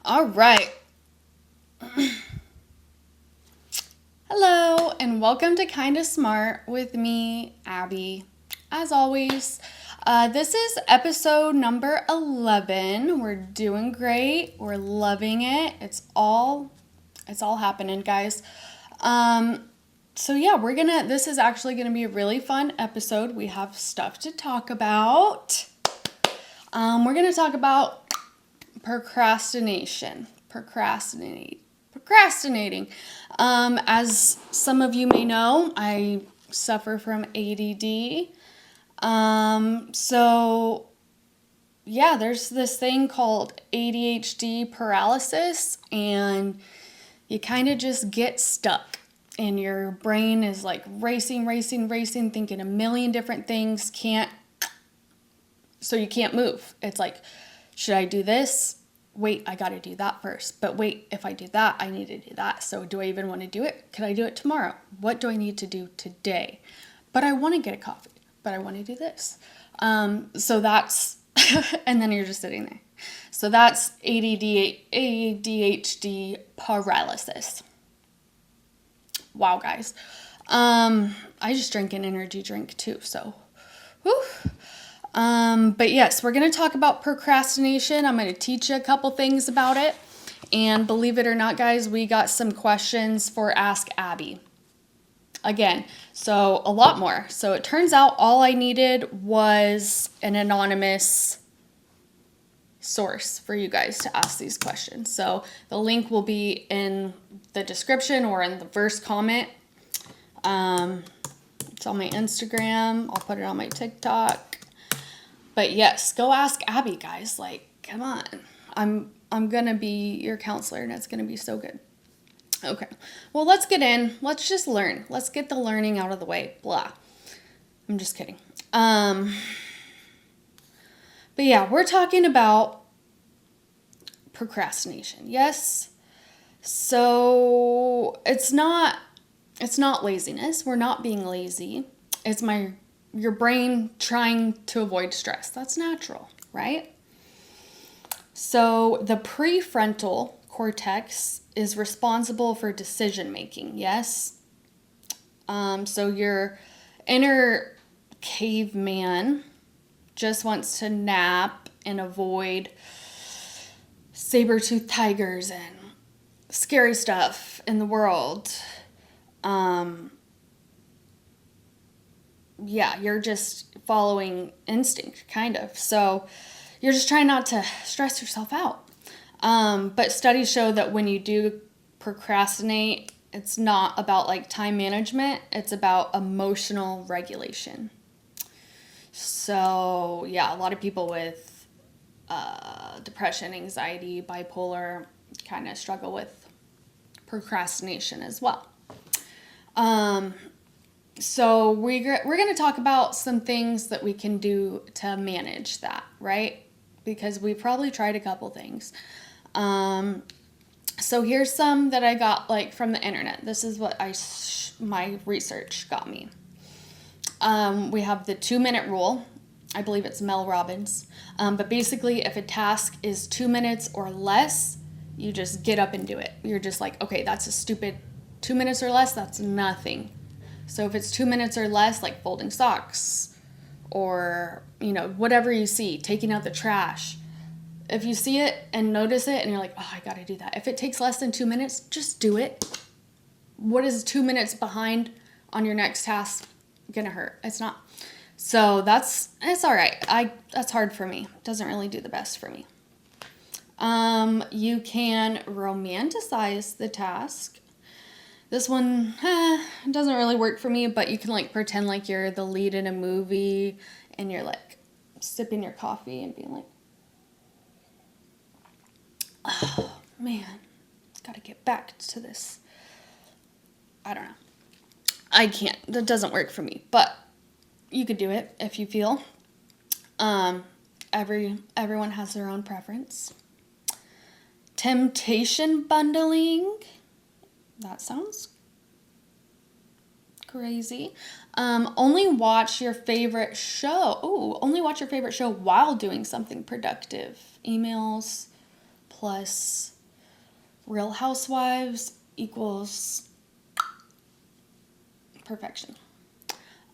All right. Hello, and welcome to Kinda Smart with me, Abby. As always, this is episode number 11. We're doing great. We're loving it. It's all happening, guys. So yeah, this is actually gonna be a really fun episode. We have stuff to talk about. We're gonna talk about procrastinating. As some of you may know, I suffer from ADD. So yeah, there's this thing called ADHD paralysis, and you kind of just get stuck. And your brain is like racing, thinking a million different things, so you can't move. It's like, should I do this? Wait, I gotta do that first. But wait, if I do that, I need to do that. So do I even want to do it? Could I do it tomorrow? What do I need to do today? But I want to get a coffee, but I want to do this. So that's, and then you're just sitting there. So that's ADHD paralysis. Wow, guys. I just drank an energy drink too, so whew. But yes, we're going to talk about procrastination. I'm going to teach you a couple things about it. And believe it or not, guys, we got some questions for Ask Abby. Again, so a lot more. So it turns out all I needed was an anonymous source for you guys to ask these questions. So the link will be in the description or in the first comment. It's on my Instagram. I'll put it on my TikTok. But yes, go ask Abby, guys. Like, come on. I'm gonna be your counselor, and it's gonna be so good. Okay. Well, let's get in. Let's just learn. Let's get the learning out of the way. Blah. I'm just kidding. But yeah, we're talking about procrastination. Yes. So it's not laziness. We're not being lazy. It's your brain trying to avoid stress. That's natural, right? So the prefrontal cortex is responsible for decision making. Yes. So your inner caveman just wants to nap and avoid saber-toothed tigers and scary stuff in the world. Yeah, you're just following instinct, kind of. So you're just trying not to stress yourself out. But studies show that when you do procrastinate, it's not about like time management. It's about emotional regulation. So yeah, a lot of people with depression, anxiety, bipolar kind of struggle with procrastination as well. So we're going to talk about some things that we can do to manage that, right? Because we probably tried a couple things. So here's some that I got like from the internet. This is what my research got me. We have the 2-minute rule. I believe it's Mel Robbins. But basically, if a task is 2 minutes or less, you just get up and do it. You're just like, okay, that's a stupid 2 minutes or less. That's nothing. So if it's 2 minutes or less, like folding socks or, whatever you see, taking out the trash. If you see it and notice it and you're like, oh, I got to do that. If it takes less than 2 minutes, just do it. What is 2 minutes behind on your next task going to hurt? It's not. So it's all right. That's hard for me. Doesn't really do the best for me. You can romanticize the task. This one doesn't really work for me, but you can like pretend like you're the lead in a movie and you're like sipping your coffee and being like, oh man, gotta get back to this. I don't know. I can't. That doesn't work for me, but you could do it if you feel. Everyone has their own preference. Temptation bundling. That sounds crazy. Only watch your favorite show. Only watch your favorite show while doing something productive. Emails plus Real Housewives equals perfection.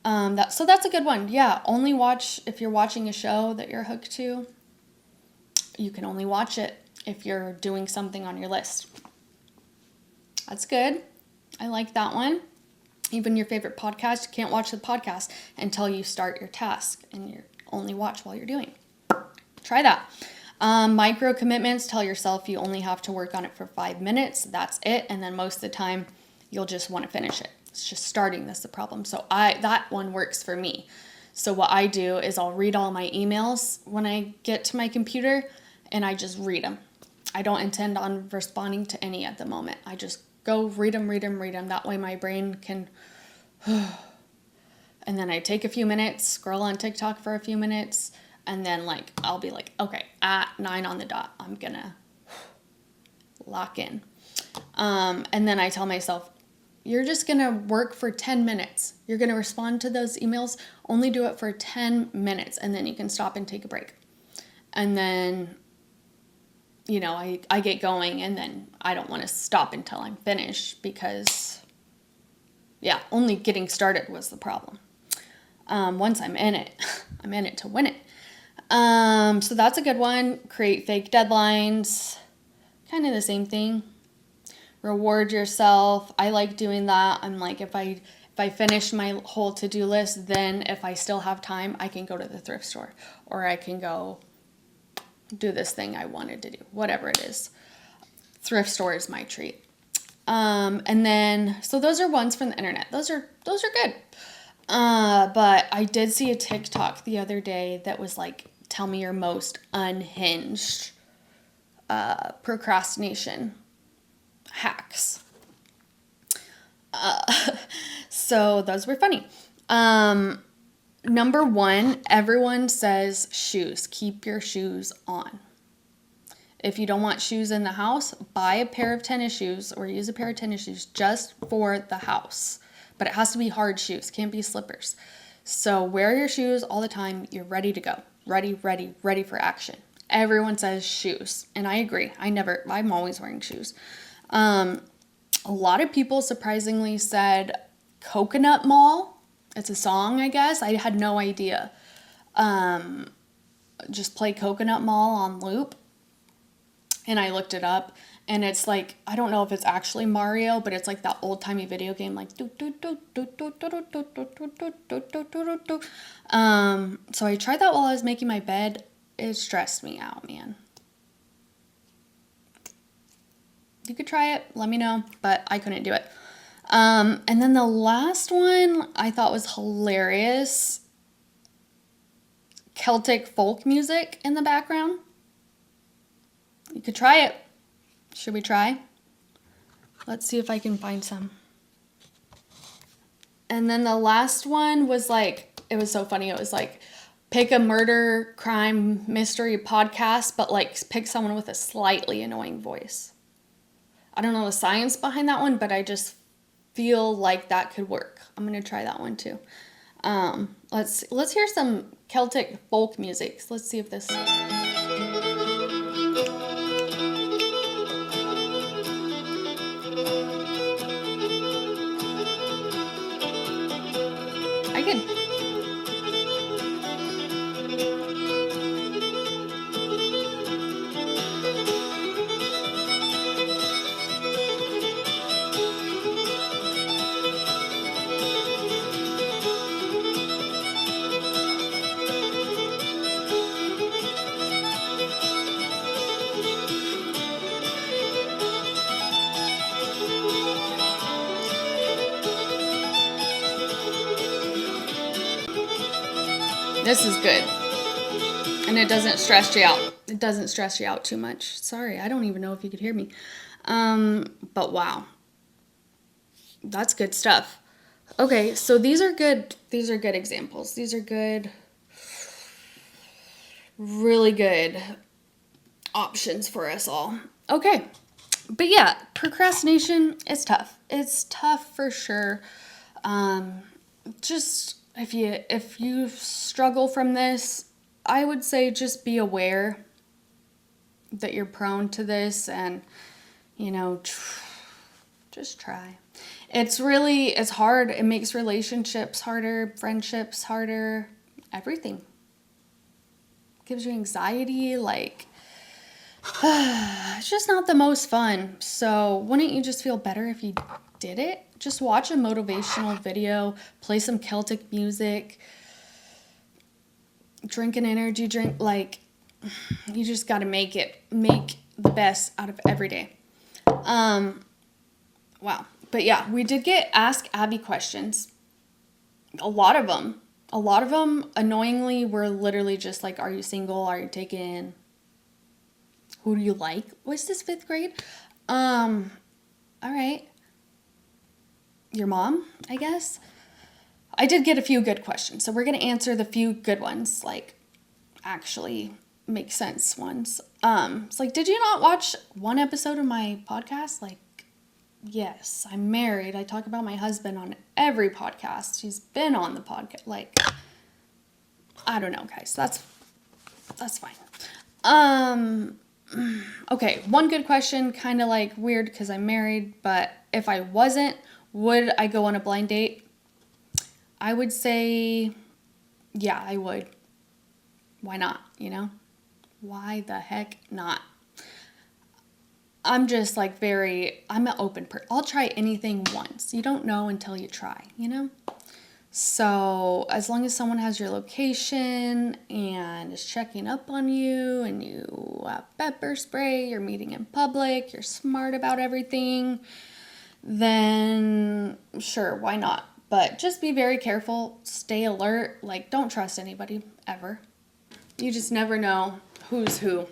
So that's a good one. Yeah, only watch if you're watching a show that you're hooked to. You can only watch it if you're doing something on your list. That's good. I like that one. Even your favorite podcast, you can't watch the podcast until you start your task, and you only watch while you're doing. Try that. Micro commitments, tell yourself you only have to work on it for 5 minutes. That's it. And then most of the time, you'll just want to finish it. It's just starting that's the problem. So that one works for me. So what I do is I'll read all my emails when I get to my computer, and I just read them. I don't intend on responding to any at the moment. I just go read them. That way my brain can... And then I take a few minutes, scroll on TikTok for a few minutes, and then I'll be like, okay, at 9 on the dot, I'm gonna lock in. And then I tell myself, you're just gonna work for 10 minutes. You're gonna respond to those emails, only do it for 10 minutes, and then you can stop and take a break. And then, I get going, and then I don't want to stop until I'm finished because, only getting started was the problem. Once I'm in it, I'm in it to win it. So that's a good one. Create fake deadlines. Kind of the same thing. Reward yourself. I like doing that. I'm like, if I finish my whole to-do list, then if I still have time, I can go to the thrift store, or I can go do this thing I wanted to do, whatever it is. Thrift store is my treat. And then, so those are ones from the internet. Those are good. But I did see a TikTok the other day that was like, tell me your most unhinged procrastination hacks. So those were funny. Number 1, everyone says shoes. Keep your shoes on. If you don't want shoes in the house, buy a pair of tennis shoes or use a pair of tennis shoes just for the house. But it has to be hard shoes. Can't be slippers. So wear your shoes all the time. You're ready to go. Ready for action. Everyone says shoes. And I agree. I'm always wearing shoes. A lot of people surprisingly said Coconut Mall. It's a song, I guess. I had no idea. Just play Coconut Mall on loop. And I looked it up. And it's like, I don't know if it's actually Mario, but it's like that old-timey video game, like so I tried that while I was making my bed. It stressed me out, man. You could try it, let me know, but I couldn't do it. And then the last one I thought was hilarious. Celtic folk music in the background. You could try it. Should we try? Let's see if I can find some. And then the last one was like, it was so funny. It was like, pick a murder, crime, mystery podcast, but like pick someone with a slightly annoying voice. I don't know the science behind that one, but I just feel like that could work. I'm going to try that one too. Let's hear some Celtic folk music. Let's see if this... I can. This is good. And it doesn't stress you out. It doesn't stress you out too much. Sorry, I don't even know if you could hear me. But wow. That's good stuff. Okay, so these are good examples. These are good, really good options for us all. Okay. But yeah, procrastination is tough. It's tough for sure. Just if you struggle from this, I would say just be aware that you're prone to this, and Just try. It's hard. It makes relationships harder, friendships harder, everything. Gives you anxiety, like, it's just not the most fun. So wouldn't you just feel better if you did it? Just watch a motivational video, play some Celtic music, drink an energy drink. Like, you just got to make the best out of every day. Wow. But yeah, we did get Ask Abby questions. A lot of them, annoyingly, were literally just like, are you single? Are you taken? Who do you like? Was this 5th grade? All right. Your mom, I guess. I did get a few good questions, so we're going to answer the few good ones, like, actually make sense ones. It's like, did you not watch one episode of my podcast? Like, yes, I'm married. I talk about my husband on every podcast. He's been on the podcast. Like, I don't know, guys. That's fine. Okay, one good question, kind of like weird because I'm married, but if I wasn't, would I go on a blind date? I would say, yeah, I would. Why not, Why the heck not? I'm just like I'm an open person. I'll try anything once. You don't know until you try, So as long as someone has your location and is checking up on you and you have pepper spray, you're meeting in public, you're smart about everything, then sure, why not? But just be very careful, stay alert, like don't trust anybody ever. You just never know who's who,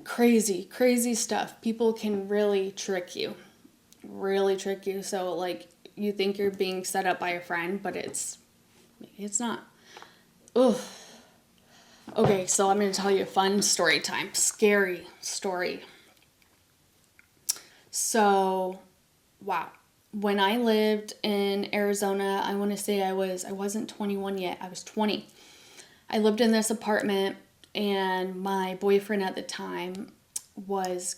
Crazy stuff. People can really trick you. So like you think you're being set up by a friend, but maybe it's not. Ugh. Okay, so I'm going to tell you a fun story time. Scary story. So, wow. When I lived in Arizona, I want to say I wasn't 21 yet. I was 20. I lived in this apartment, and my boyfriend at the time was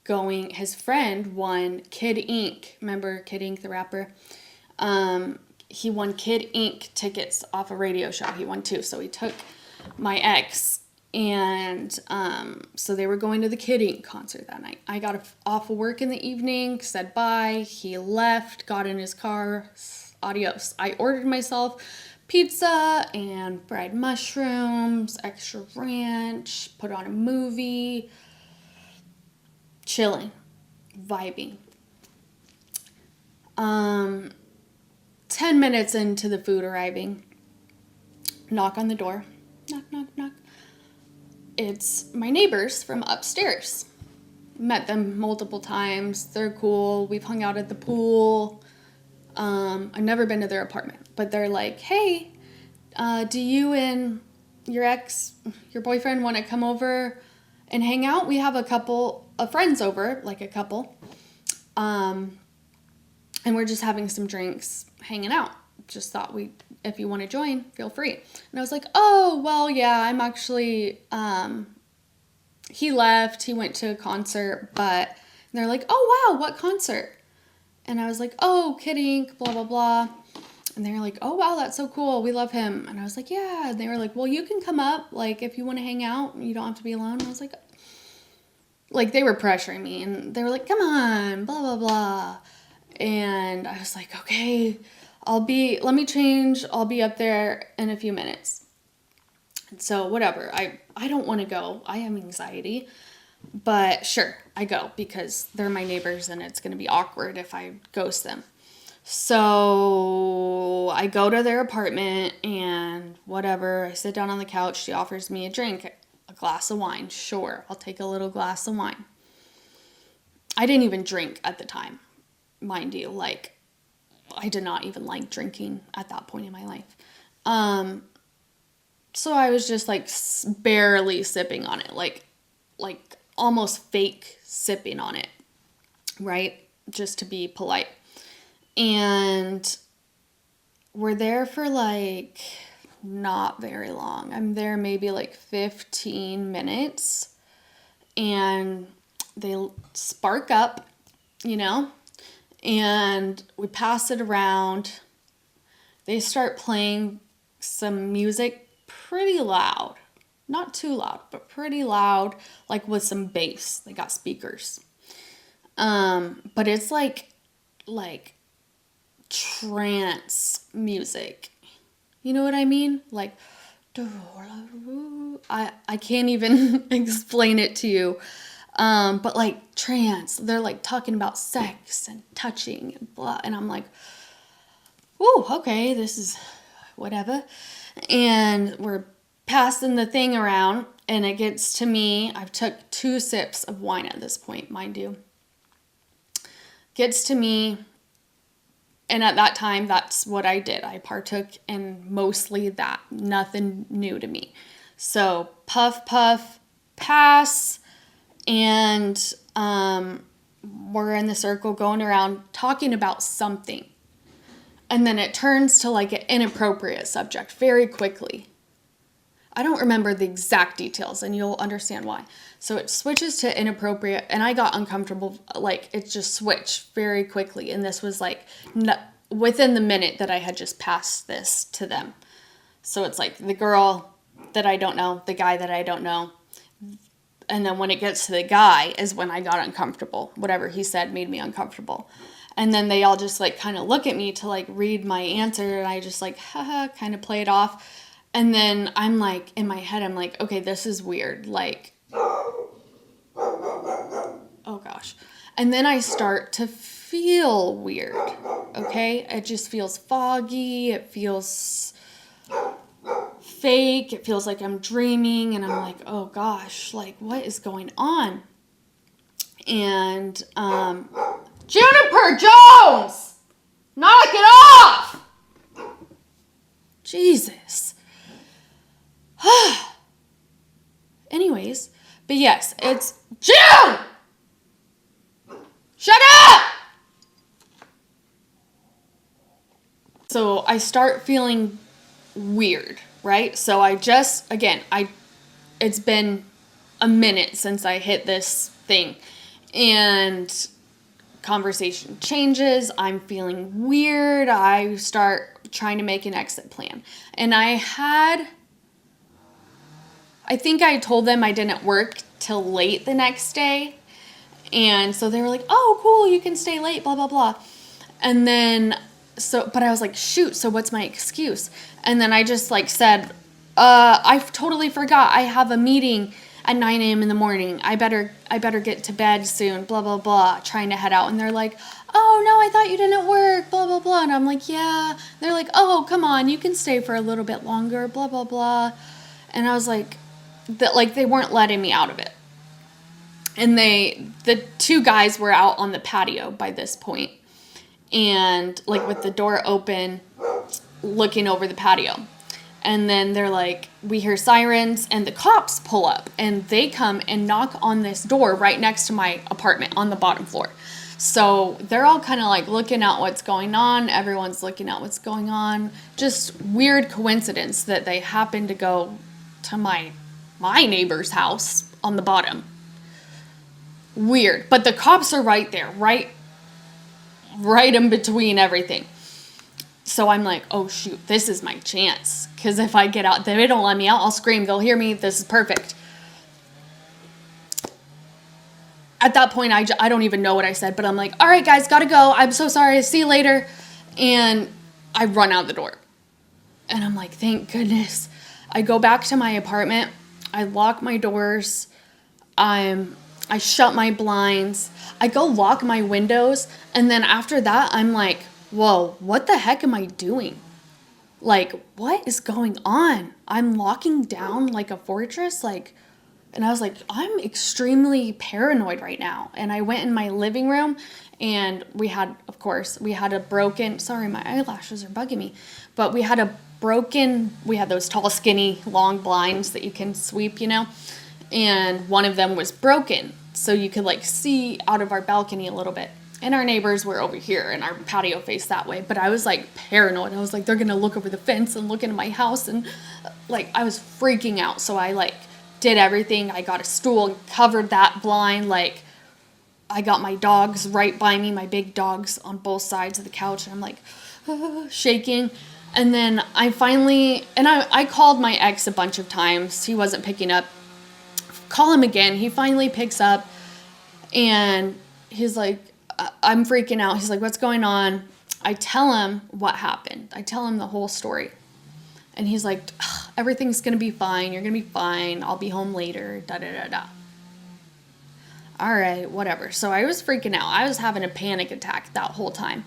his friend won Kid Ink. Remember Kid Ink, the rapper? He won Kid Ink tickets off a radio show. He won 2. So he took my ex, and so they were going to the Kid Ink concert that night. I got off of work in the evening, said bye. He left, got in his car. Adios. I ordered myself pizza and fried mushrooms, extra ranch, put on a movie, chilling, vibing. 10 minutes into the food arriving, knock on the door. Knock, knock, knock. It's my neighbors from upstairs. Met them multiple times. They're cool. We've hung out at the pool. I've never been to their apartment, but they're like, hey, do you and your boyfriend want to come over and hang out? We have a couple of friends over, like a couple. And we're just having some drinks, hanging out. Just thought if you want to join, feel free. And I was like, oh, well, yeah, I'm actually, he left, he went to a concert, but they're like, oh, wow, what concert? And I was like, oh, Kid Ink, blah, blah, blah. And they were like, oh, wow, that's so cool. We love him. And I was like, yeah. And they were like, well, you can come up. Like, if you want to hang out, you don't have to be alone. And I was like, they were pressuring me. And they were like, come on, blah, blah, blah. And I was like, okay, let me change. I'll be up there in a few minutes. And so whatever. I don't want to go. I have anxiety. But sure, I go because they're my neighbors and it's going to be awkward if I ghost them. So I go to their apartment and whatever. I sit down on the couch. She offers me a drink, a glass of wine. Sure, I'll take a little glass of wine. I didn't even drink at the time, mind you. Like, I did not even like drinking at that point in my life. So I was just like barely sipping on it, like almost fake sipping on it, right? Just to be polite. And we're there for like not very long. I'm there maybe like 15 minutes. And they spark up, you know, and we pass it around. They start playing some music pretty loud. Not too loud, but pretty loud, like with some bass. They got speakers. But it's like trance music. You know what I mean? Like, I can't even explain it to you. But like trance, they're like talking about sex and touching and blah. And I'm like, whoo, okay, this is whatever. And we're passing the thing around, and it gets to me. I've took 2 sips of wine at this point, mind you. Gets to me, and at that time, that's what I did. I partook in mostly that. Nothing new to me. So puff, puff, pass, and we're in the circle going around talking about something. And then it turns to like an inappropriate subject very quickly. I don't remember the exact details, and you'll understand why. So it switches to inappropriate, and I got uncomfortable. Like, it just switched very quickly, and this was like within the minute that I had just passed this to them. So it's like the girl that I don't know, the guy that I don't know, and then when it gets to the guy is when I got uncomfortable. Whatever he said made me uncomfortable. And then they all just like kind of look at me to like read my answer, and I just like, haha, kind of play it off. And then I'm like, in my head, I'm like, okay, this is weird. Like, oh gosh. And then I start to feel weird, okay? It just feels foggy. It feels fake. It feels like I'm dreaming. And I'm like, oh gosh, like what is going on? And, Juniper Jones! Knock it off! Jesus. Anyways, but yes, it's June! Shut up! So I start feeling weird, right? So it's been a minute since I hit this thing, and conversation changes. I'm feeling weird. I start trying to make an exit plan. And I think I told them I didn't work till late the next day. And so they were like, oh, cool, you can stay late, blah, blah, blah. And then, but I was like, shoot, so what's my excuse? And then I just like said, I totally forgot. I have a meeting at 9 a.m. in the morning. I better get to bed soon, blah, blah, blah, trying to head out. And they're like, oh, no, I thought you didn't work, blah, blah, blah. And I'm like, yeah. They're like, oh, come on, you can stay for a little bit longer, blah, blah, blah. And I was like, they weren't letting me out of it. And the 2 guys were out on the patio by this point, and like with the door open, looking over the patio. And then they're like, we hear sirens, and the cops pull up, and they come and knock on this door right next to my apartment on the bottom floor. So they're all kind of like looking at what's going on. Everyone's looking at what's going on. Just weird coincidence that they happen to go to my neighbor's house on the bottom. Weird. But the cops are right there, right in between everything. So I'm like, oh shoot, this is my chance. Because if I get out, they don't let me out, I'll scream. They'll hear me. This is perfect. At that point, I don't even know what I said, but I'm like, all right, guys, gotta go. I'm so sorry. See you later. And I run out the door. And I'm like, thank goodness. I go back to my apartment. I lock my doors. I shut my blinds. I go lock my windows. And then after that, I'm like, whoa, what the heck am I doing? Like, what is going on? I'm locking down like a fortress. And I was like, I'm extremely paranoid right now. And I went in my living room, and we had a broken, sorry, my eyelashes are bugging me. But we had those tall, skinny, long blinds that you can sweep, and one of them was broken. So you could like see out of our balcony a little bit. And our neighbors were over here, and our patio faced that way. But I was like paranoid. I was like, they're going to look over the fence and look into my house. And like, I was freaking out. So I like did everything. I got a stool and covered that blind, like I got my dogs right by me, my big dogs on both sides of the couch, and I'm like shaking. And then I finally, and I called my ex a bunch of times. He wasn't picking up. Call him again. He finally picks up, and he's like, I'm freaking out. He's like, what's going on? I tell him what happened. I tell him the whole story. And he's like, everything's going to be fine. You're going to be fine. I'll be home later. Da da da da. All right, whatever. So I was freaking out. I was having a panic attack that whole time.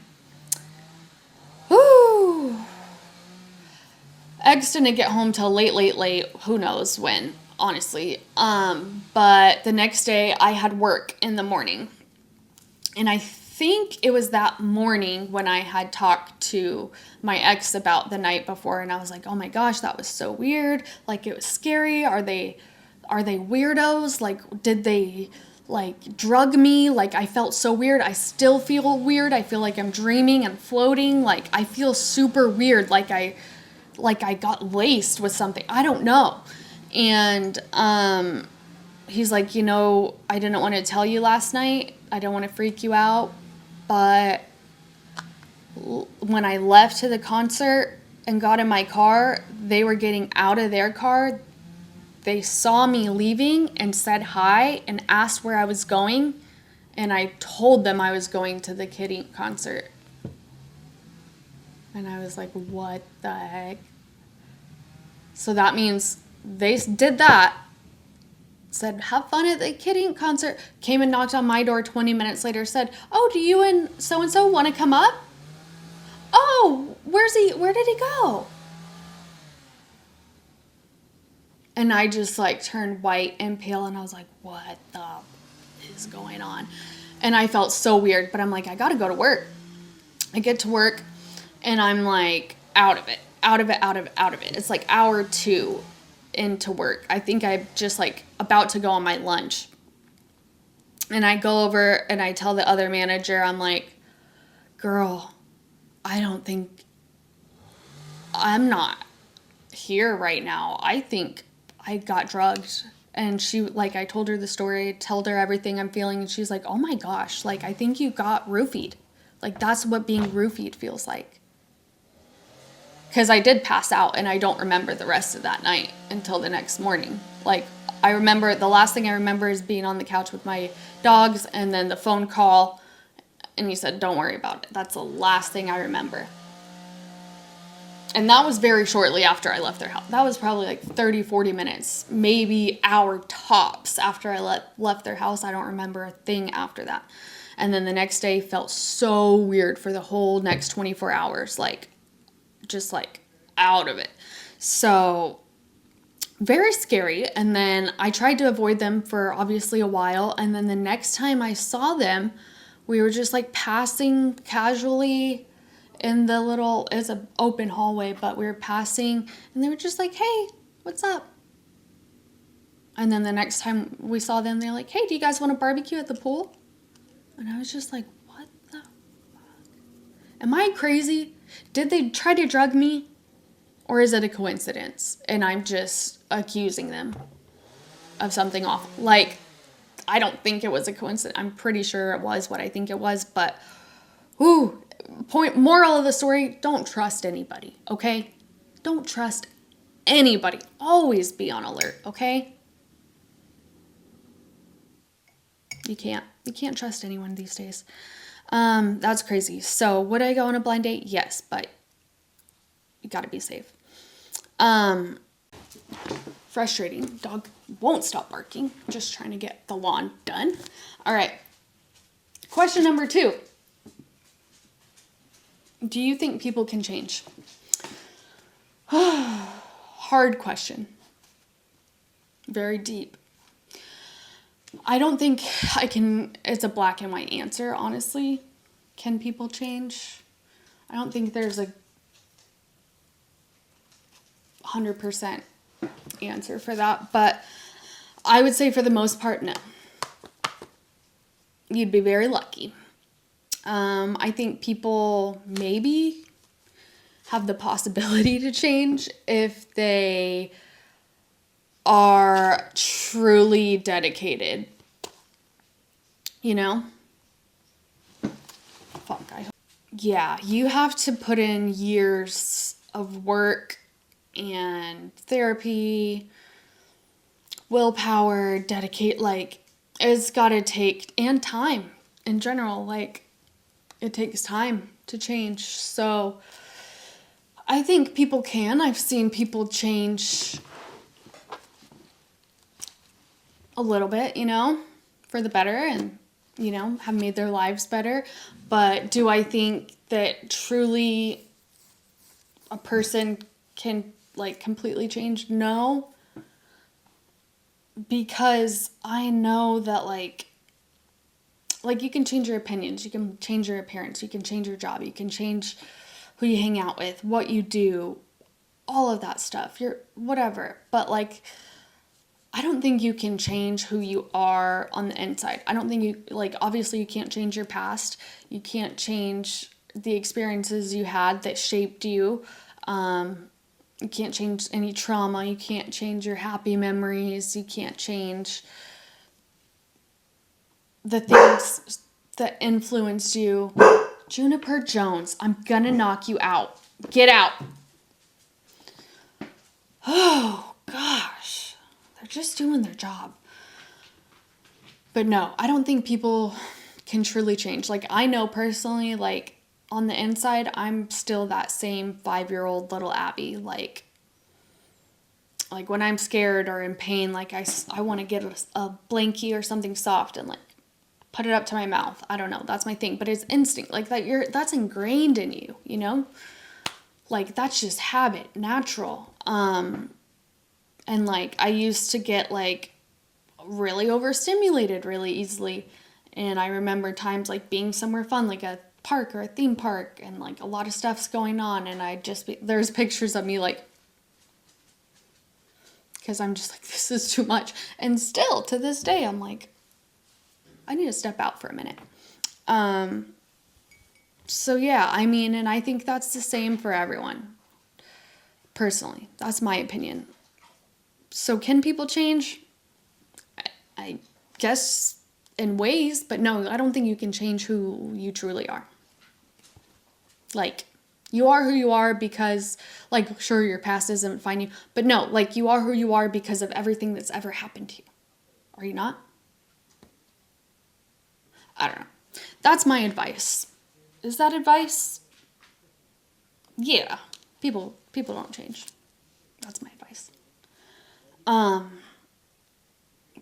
Woo! Ex didn't get home till late. Who knows when, honestly. But the next day I had work in the morning. And I think it was that morning when I had talked to my ex about the night before, and I was like, oh my gosh, that was so weird. Like, it was scary. Are they weirdos? Like, did they like drug me? Like, I felt so weird. I still feel weird. I feel like I'm dreaming and floating. Like, I feel super weird. Like I got laced with something. I don't know. And he's like, I didn't want to tell you last night. I don't want to freak you out. But when I left to the concert and got in my car, they were getting out of their car. They saw me leaving and said hi and asked where I was going. And I told them I was going to the Kid Ink concert. And I was like, what the heck? So that means they did that. Said, have fun at the Kid Ink concert. Came and knocked on my door 20 minutes later. Said, oh, do you and so-and-so want to come up? Oh, where did he go? And I just like turned white and pale, and I was like, what the is going on? And I felt so weird, but I'm like, I got to go to work. I get to work, and I'm like out of it. It's like hour 2 into work. I think I'm just like about to go on my lunch. And I go over and I tell the other manager, I'm like, girl, I don't think I'm not here right now. I think I got drugged. And she, like, I told her the story, told her everything I'm feeling. And she's like, oh my gosh, like, I think you got roofied. Like, that's what being roofied feels like. Because I did pass out, and I don't remember the rest of that night until the next morning. Like, I remember, the last thing I remember is being on the couch with my dogs, and then the phone call, and he said, don't worry about it. That's the last thing I remember. And that was very shortly after I left their house. That was probably like 30, 40 minutes, maybe hour tops after I left their house. I don't remember a thing after that. And then the next day felt so weird for the whole next 24 hours, like, just like out of it. So very scary. And then I tried to avoid them for obviously a while. And then the next time I saw them, we were just like passing casually in the little, it's an open hallway, but we were passing and they were just like, hey, what's up? And then the next time we saw them, they're like, hey, do you guys want to barbecue at the pool? And I was just like, what the fuck? Am I crazy? Did they try to drug me? Or is it a coincidence? And I'm just accusing them of something awful. Like, I don't think it was a coincidence. I'm pretty sure it was what I think it was. But, moral of the story, don't trust anybody, okay? Don't trust anybody. Always be on alert, okay? You can't trust anyone these days. That's crazy. So would I go on a blind date? Yes, but you gotta be safe. Frustrating. Dog won't stop barking. Just trying to get the lawn done. All right. Question number 2. Do you think people can change? Hard question. Very deep. I don't think it's a black and white answer, honestly. Can people change? I don't think there's a 100% answer for that, but I would say for the most part, no. You'd be very lucky. I think people maybe have the possibility to change if they are truly dedicated you know? Fuck, yeah, you have to put in years of work and therapy, willpower, dedicate, like, it's gotta take, and time in general, like, it takes time to change. So I think people can. I've seen people change a little bit, for the better, and, have made their lives better. But do I think that truly a person can, like, completely change? No. Because I know that, like, you can change your opinions, you can change your appearance, you can change your job, you can change who you hang out with, what you do, all of that stuff. You're whatever. But, like, I don't think you can change who you are on the inside. I don't think you, like, obviously you can't change your past. You can't change the experiences you had that shaped you. You can't change any trauma. You can't change your happy memories. You can't change the things that influenced you. Juniper Jones, I'm gonna knock you out. Get out. Oh, gosh. They're just doing their job. But no, I don't think people can truly change. Like, I know personally, like, on the inside, I'm still that same 5-year-old little Abby. Like when I'm scared or in pain, like, I want to get a blankie or something soft and, like, put it up to my mouth. I don't know. That's my thing. But it's instinct. Like, that's ingrained in you, Like, that's just habit, natural. And, like, I used to get, like, really overstimulated really easily. And I remember times, like, being somewhere fun, like a park or a theme park, and, like, a lot of stuff's going on, and there's pictures of me, like, because I'm just like, this is too much. And still, to this day, I'm like, I need to step out for a minute. So yeah, I mean, and I think that's the same for everyone. Personally, that's my opinion. So can people change? I guess in ways, but no, I don't think you can change who you truly are. Like, you are who you are because, like, sure, your past doesn't define you, but no, like, you are who you are because of everything that's ever happened to you. Are you not? I don't know. That's my advice. Is that advice? Yeah. People don't change. That's my advice.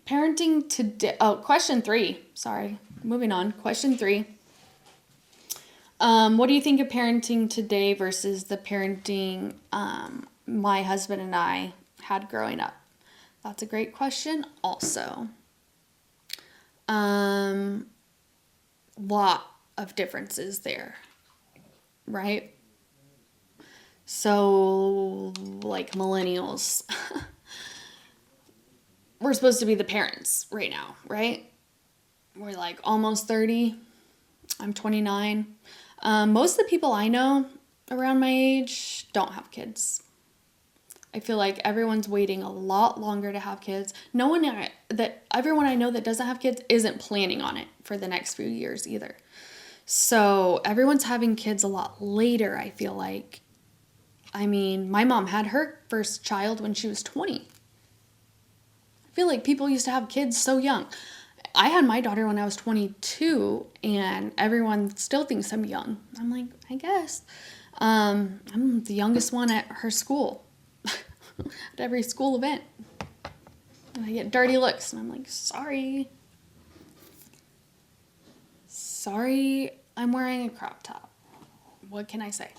Parenting today. Oh, question 3. Sorry. Moving on. Question 3. What do you think of parenting today versus the parenting my husband and I had growing up? That's a great question also. Lot of differences there, right? So, like, millennials. We're supposed to be the parents right now, right? We're, like, almost 30. I'm 29. Most of the people I know around my age don't have kids. I feel like everyone's waiting a lot longer to have kids. Everyone I know that doesn't have kids isn't planning on it for the next few years either. So everyone's having kids a lot later, I feel like. I mean, my mom had her first child when she was 20. I feel like people used to have kids so young. I had my daughter when I was 22, and everyone still thinks I'm young. I'm like, I guess. I'm the youngest one at her school. At every school event. And I get dirty looks, and I'm like, sorry. Sorry, I'm wearing a crop top. What can I say?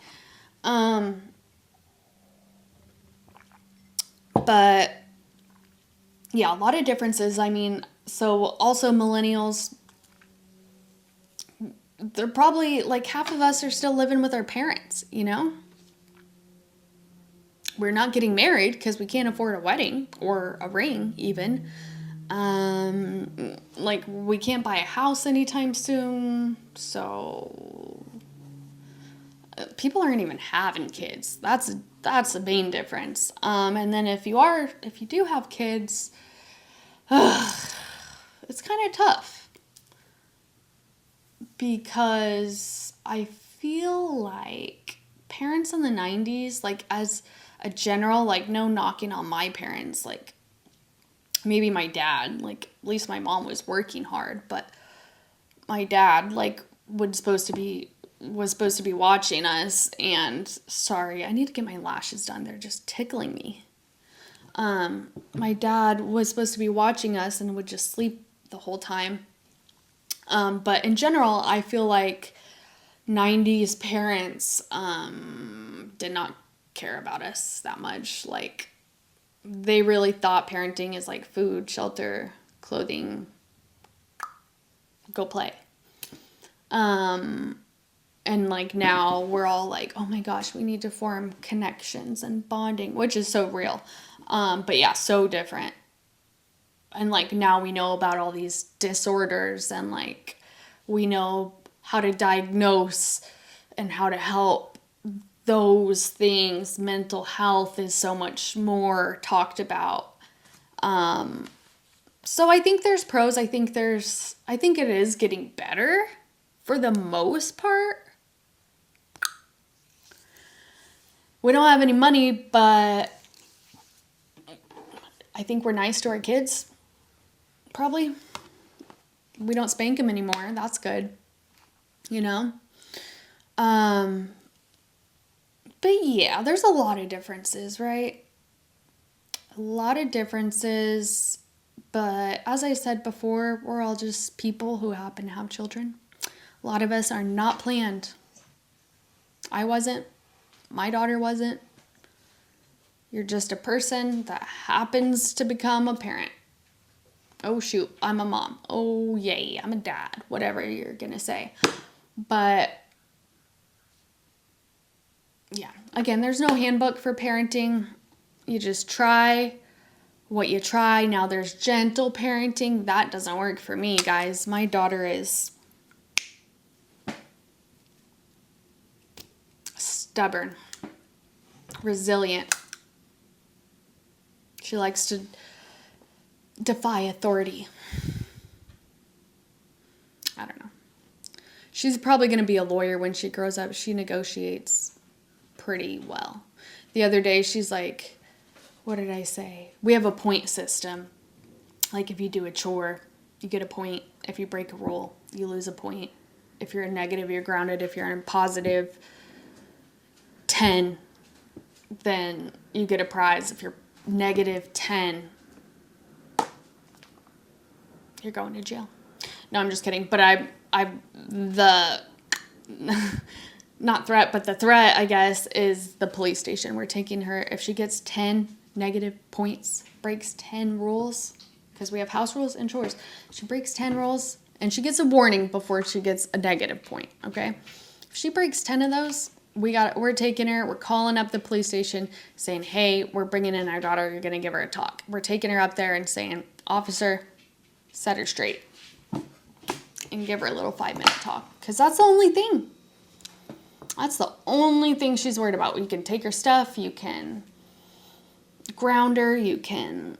But yeah, a lot of differences. I mean, so also millennials, they're probably, like, half of us are still living with our parents, We're not getting married because we can't afford a wedding or a ring even. Like, we can't buy a house anytime soon. So people aren't even having kids. That's the main difference. And then if you do have kids, it's kind of tough. because I feel like parents in the 90s, like as a general, like no knocking on my parents, like maybe my dad, like at least my mom was working hard, but my dad like was supposed to be watching us. And sorry, I need to get my lashes done. They're just tickling me. My dad was supposed to be watching us and would just sleep the whole time. But in general, I feel like 90s parents did not care about us that much. Like, they really thought parenting is like food, shelter, clothing, go play. And like now we're all like, oh my gosh, we need to form connections and bonding, which is so real. But yeah, so different. And like now we know about all these disorders, and like we know how to diagnose and how to help those things. Mental health is so much more talked about. So I think there's pros. I think it is getting better for the most part. We don't have any money, but I think we're nice to our kids. Probably. We don't spank them anymore. That's good. You know? But yeah, there's a lot of differences, right? A lot of differences. But as I said before, we're all just people who happen to have children. A lot of us are not planned. I wasn't. My daughter wasn't. You're just a person that happens to become a parent. Oh shoot, I'm a mom. Oh yay, I'm a dad. Whatever you're gonna say. But yeah, again, there's no handbook for parenting. You just try what you try. Now there's gentle parenting. That doesn't work for me, guys. My daughter is stubborn, resilient. She likes to defy authority. I don't know. She's probably going to be a lawyer when she grows up. She negotiates pretty well. The other day, she's like, what did I say? We have a point system. Like if you do a chore, you get a point. If you break a rule, you lose a point. If you're in negative, you're grounded. If you're in positive, 10, then you get a prize. If you're negative 10, you're going to jail. No, I'm just kidding. But the threat, I guess, is the police station. We're taking her, if she gets 10 negative points, breaks 10 rules, because we have house rules and chores. She breaks 10 rules, and she gets a warning before she gets a negative point, okay? If she breaks 10 of those, we're taking her, we're calling up the police station saying, hey, we're bringing in our daughter, you're going to give her a talk. We're taking her up there and saying, officer, set her straight and give her a little 5-minute talk, because that's the only thing. That's the only thing she's worried about. You can take her stuff, you can ground her, you can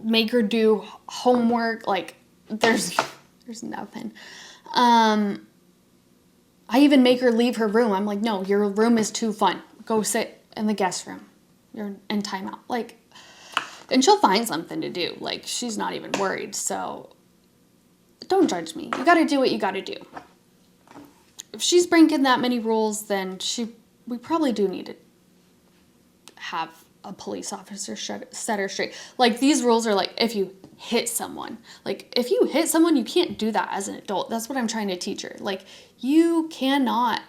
make her do homework. Like, there's nothing. I even make her leave her room. I'm like, no, your room is too fun. Go sit in the guest room. You're in timeout. Like, and she'll find something to do. Like, she's not even worried. So don't judge me. You got to do what you got to do. If she's breaking that many rules, then we probably do need to have a police officer set her straight. Like, these rules are like, if you hit someone, like, if you hit someone, you can't do that as an adult. That's what I'm trying to teach her. Like, you cannot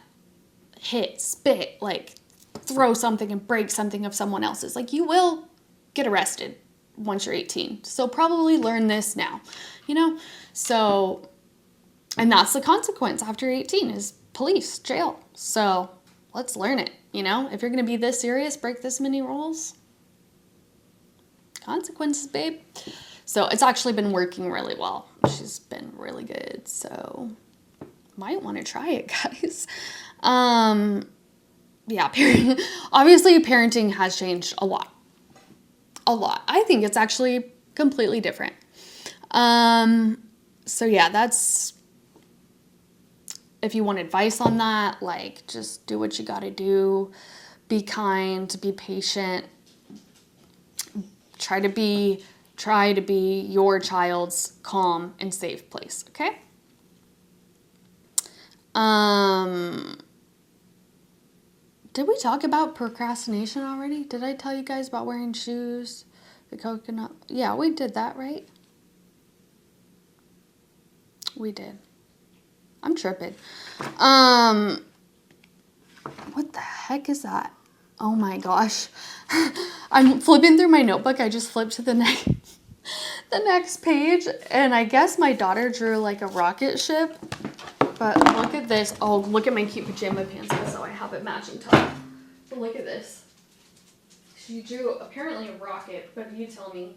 hit, spit, like, throw something and break something of someone else's. Like, you will get arrested once you're 18. So probably learn this now, you know? So, and that's the consequence after 18 is police, jail. So let's learn it, you know? If you're going to be this serious, break this many rules, consequences, babe. So it's actually been working really well. She's been really good. So might want to try it, guys. Yeah, obviously parenting has changed a lot. A lot. I think it's actually completely different. So yeah, that's if you want advice on that, like, just do what you got to do. Be kind, be patient. Try to be your child's calm and safe place, okay? Did we talk about procrastination already? Did I tell you guys about wearing shoes? The coconut? Yeah, we did that, right? We did. I'm tripping. What the heck is that? Oh my gosh. I'm flipping through my notebook. I just flipped to the next page, and I guess my daughter drew like a rocket ship. But look at this. Oh, look at my cute pajama pants. So I have it matching top. But look at this. She drew apparently a rocket, but you tell me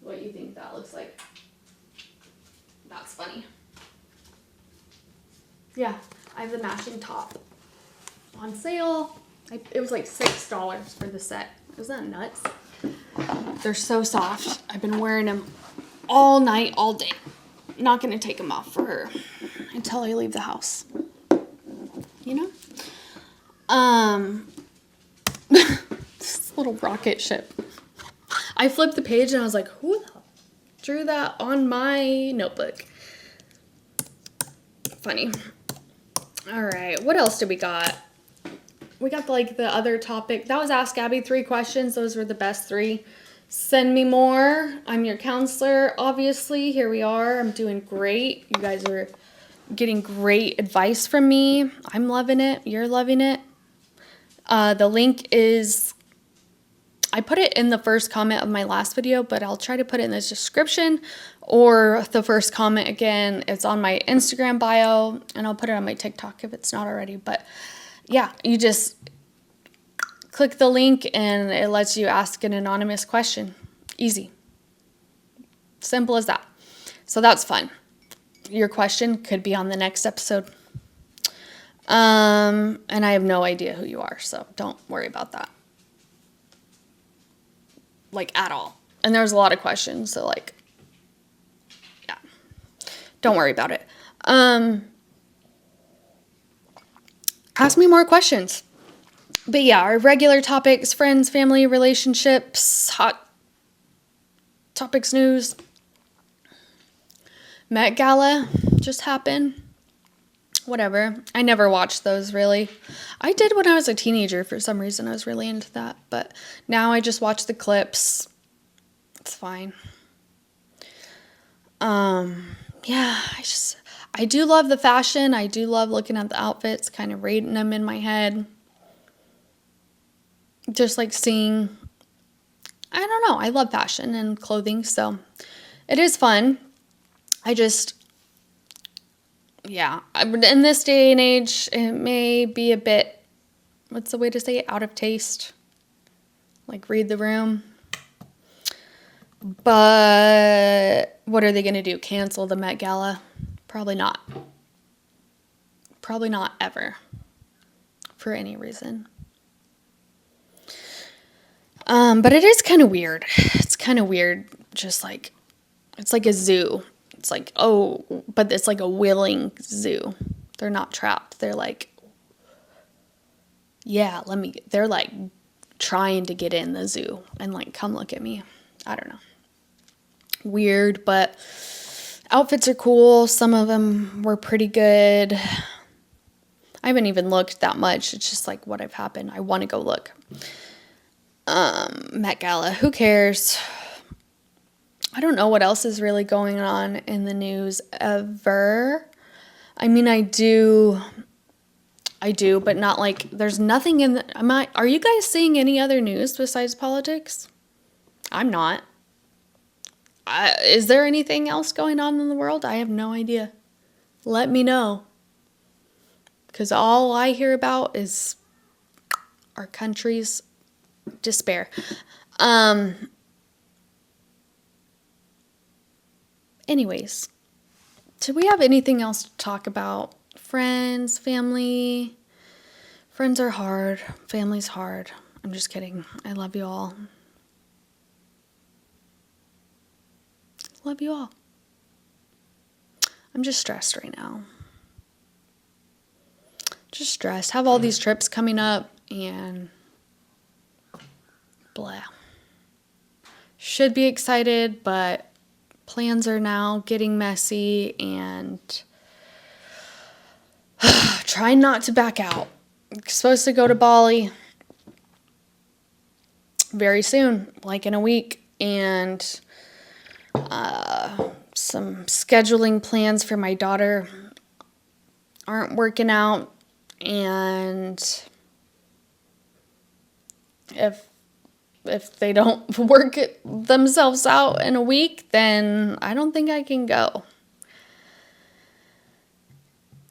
what you think that looks like. That's funny. Yeah, I have the matching top on sale. It was like $6 for the set. Isn't that nuts? They're so soft. I've been wearing them all night, all day. Not going to take them off for her until I leave the house. You know? This little rocket ship. I flipped the page and I was like, who the hell drew that on my notebook? Funny. All right. What else did we got? We got like the other topic. That was Ask Abby 3 questions. Those were the best 3. Send me more. I'm your counselor, obviously. Here we are. I'm doing great. You guys are getting great advice from me. I'm loving it. You're loving it. The link is, I put it in the first comment of my last video, but I'll try to put it in the description or the first comment again. It's on my Instagram bio, and I'll put it on my TikTok if it's not already. But yeah, you just click the link and it lets you ask an anonymous question. Easy. Simple as that. So that's fun. Your question could be on the next episode. And I have no idea who you are, so don't worry about that. Like, at all. And there's a lot of questions, so like, yeah. Don't worry about it. Ask me more questions. But yeah, our regular topics, friends, family, relationships, hot topics, news. Met Gala just happened. Whatever. I never watched those, really. I did when I was a teenager. For some reason, I was really into that. But now I just watch the clips. It's fine. Yeah, I do love the fashion. I do love looking at the outfits, kind of rating them in my head. Just like seeing, I don't know, I love fashion and clothing, so it is fun. Yeah, in this day and age, it may be a bit, what's the way to say it, out of taste. Like, read the room. But what are they going to do? Cancel the Met Gala? Probably not. Probably not ever. For any reason. But it is kind of weird. It's kind of weird. Just like, it's like a zoo. It's like, oh, but it's like a willing zoo. They're not trapped. They're like, yeah, they're like trying to get in the zoo and like, come look at me. I don't know. Weird, but outfits are cool. Some of them were pretty good. I haven't even looked that much. It's just like what have happened. I want to go look. Met Gala, who cares? I don't know what else is really going on in the news ever. I mean, I do, but not like, there's nothing in the, are you guys seeing any other news besides politics? I'm not. Is there anything else going on in the world? I have no idea. Let me know. Because all I hear about is our country's despair. Anyways, do we have anything else to talk about? Friends, family. Friends are hard. Family's hard. I'm just kidding. I love you all. Love you all. I'm just stressed right now. just stressed. Have all these trips coming up and blah. Should be excited, but plans are now getting messy and trying not to back out. I'm supposed to go to Bali very soon, like in a week, and some scheduling plans for my daughter aren't working out, and if they don't work it themselves out in a week, then I don't think I can go.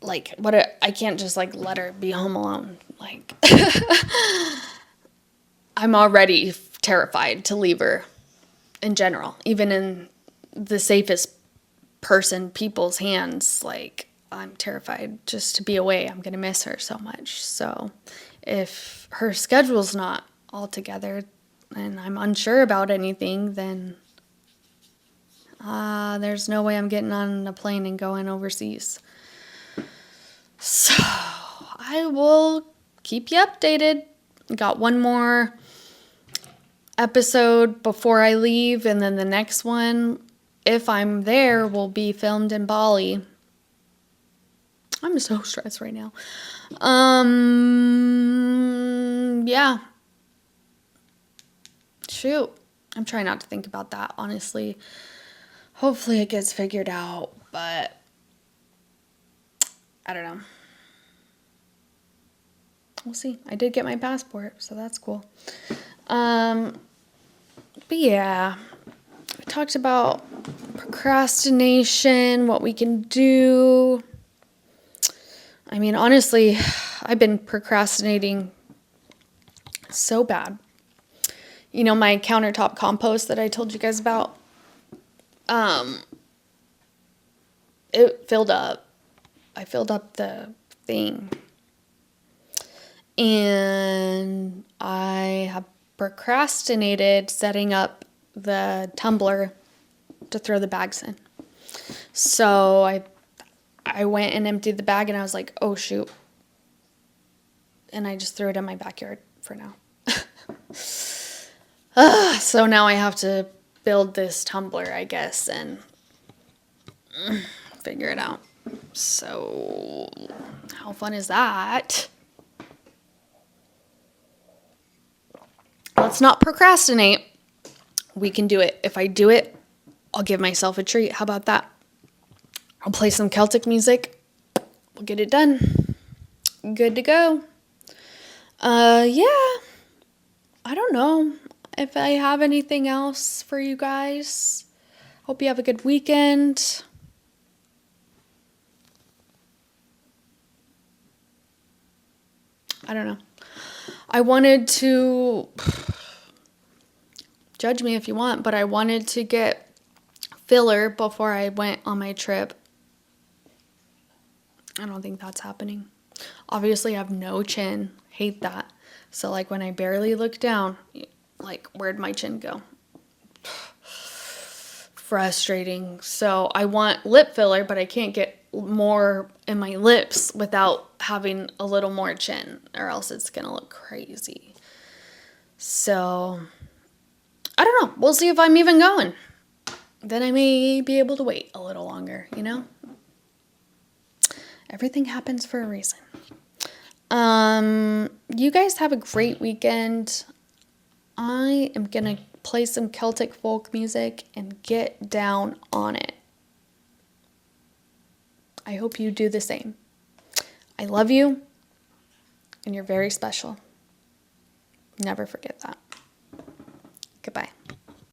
Like, I can't just, like, let her be home alone. Like, I'm already terrified to leave her in general. Even in the safest people's hands, like, I'm terrified just to be away. I'm going to miss her so much. So, if her schedule's not all together and I'm unsure about anything, then there's no way I'm getting on a plane and going overseas. So, I will keep you updated. Got one more episode before I leave, and then the next one, if I'm there, will be filmed in Bali. I'm so stressed right now. Yeah. Shoot. I'm trying not to think about that, honestly. Hopefully it gets figured out, but I don't know. We'll see. I did get my passport, so that's cool. But yeah, I talked about procrastination, what we can do. I mean, honestly, I've been procrastinating so bad. You know, my countertop compost that I told you guys about, it filled up. I filled up the thing. And I have procrastinated setting up the tumbler to throw the bags in. So I went and emptied the bag, and I was like, oh, shoot. And I just threw it in my backyard for now. So now I have to build this tumbler, I guess, and figure it out. So how fun is that? Let's not procrastinate. We can do it. If I do it, I'll give myself a treat. How about that? I'll play some Celtic music. We'll get it done. Good to go. Yeah. I don't know if I have anything else for you guys. Hope you have a good weekend. I don't know. I wanted to, judge me if you want, but I wanted to get filler before I went on my trip. I don't think that's happening. Obviously, I have no chin. Hate that. So, like, when I barely look down, like, where'd my chin go? Frustrating. So, I want lip filler, but I can't get more in my lips without having a little more chin, or else it's gonna look crazy. So, I don't know. We'll see if I'm even going. Then I may be able to wait a little longer, you know? Everything happens for a reason. You guys have a great weekend. I am gonna play some Celtic folk music and get down on it. I hope you do the same. I love you, and you're very special. Never forget that. Goodbye.